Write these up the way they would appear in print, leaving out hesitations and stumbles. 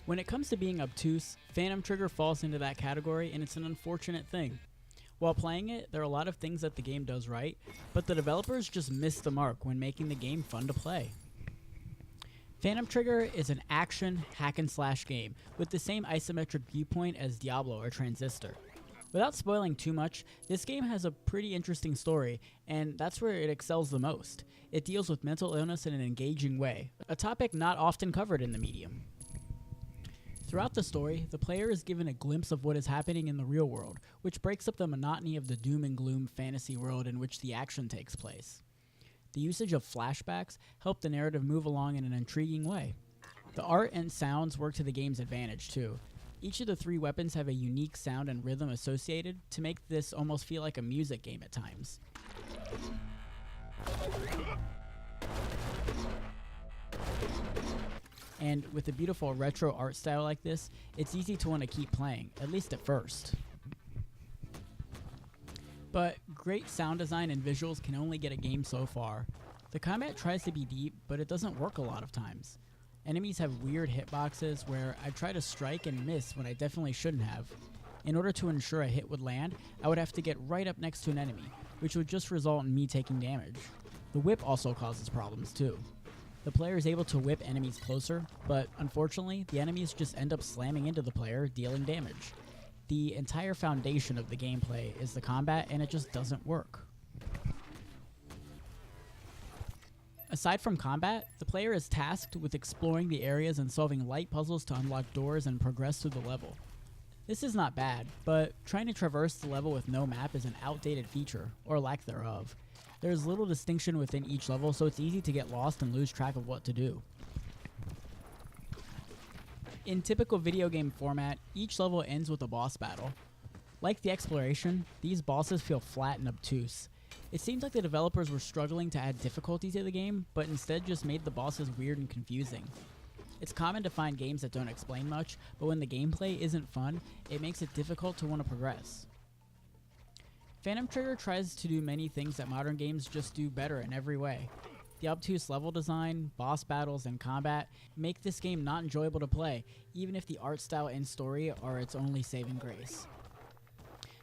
When it comes to being obtuse, Phantom Trigger falls into that category, and it's an unfortunate thing. While playing it, there are a lot of things that the game does right, but the developers just missed the mark when making the game fun to play. Phantom Trigger is an action hack-and-slash game with the same isometric viewpoint as Diablo or Transistor. Without spoiling too much, this game has a pretty interesting story, and that's where it excels the most. It deals with mental illness in an engaging way, a topic not often covered in the medium. Throughout the story, the player is given a glimpse of what is happening in the real world, which breaks up the monotony of the doom and gloom fantasy world in which the action takes place. The usage of flashbacks help the narrative move along in an intriguing way. The art and sounds work to the game's advantage too. Each of the 3 weapons have a unique sound and rhythm associated to make this almost feel like a music game at times. And with a beautiful retro art style like this, it's easy to want to keep playing, at least at first. But great sound design and visuals can only get a game so far. The combat tries to be deep, but it doesn't work a lot of times. Enemies have weird hitboxes where I try to strike and miss when I definitely shouldn't have. In order to ensure a hit would land, I would have to get right up next to an enemy, which would just result in me taking damage. The whip also causes problems too. The player is able to whip enemies closer, but unfortunately, the enemies just end up slamming into the player, dealing damage. The entire foundation of the gameplay is the combat, and it just doesn't work. Aside from combat, the player is tasked with exploring the areas and solving light puzzles to unlock doors and progress through the level. This is not bad, but trying to traverse the level with no map is an outdated feature, or lack thereof. There is little distinction within each level, so it's easy to get lost and lose track of what to do. In typical video game format, each level ends with a boss battle. Like the exploration, these bosses feel flat and obtuse. It seems like the developers were struggling to add difficulty to the game, but instead just made the bosses weird and confusing. It's common to find games that don't explain much, but when the gameplay isn't fun, it makes it difficult to want to progress. Phantom Trigger tries to do many things that modern games just do better in every way. The obtuse level design, boss battles, and combat make this game not enjoyable to play, even if the art style and story are its only saving grace.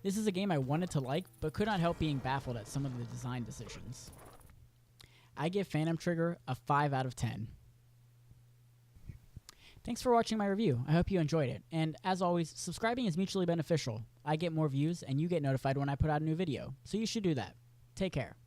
This is a game I wanted to like, but could not help being baffled at some of the design decisions. I give Phantom Trigger a 5 out of 10. Thanks for watching my review. I hope you enjoyed it. And as always, subscribing is mutually beneficial. I get more views and you get notified when I put out a new video, so you should do that. Take care.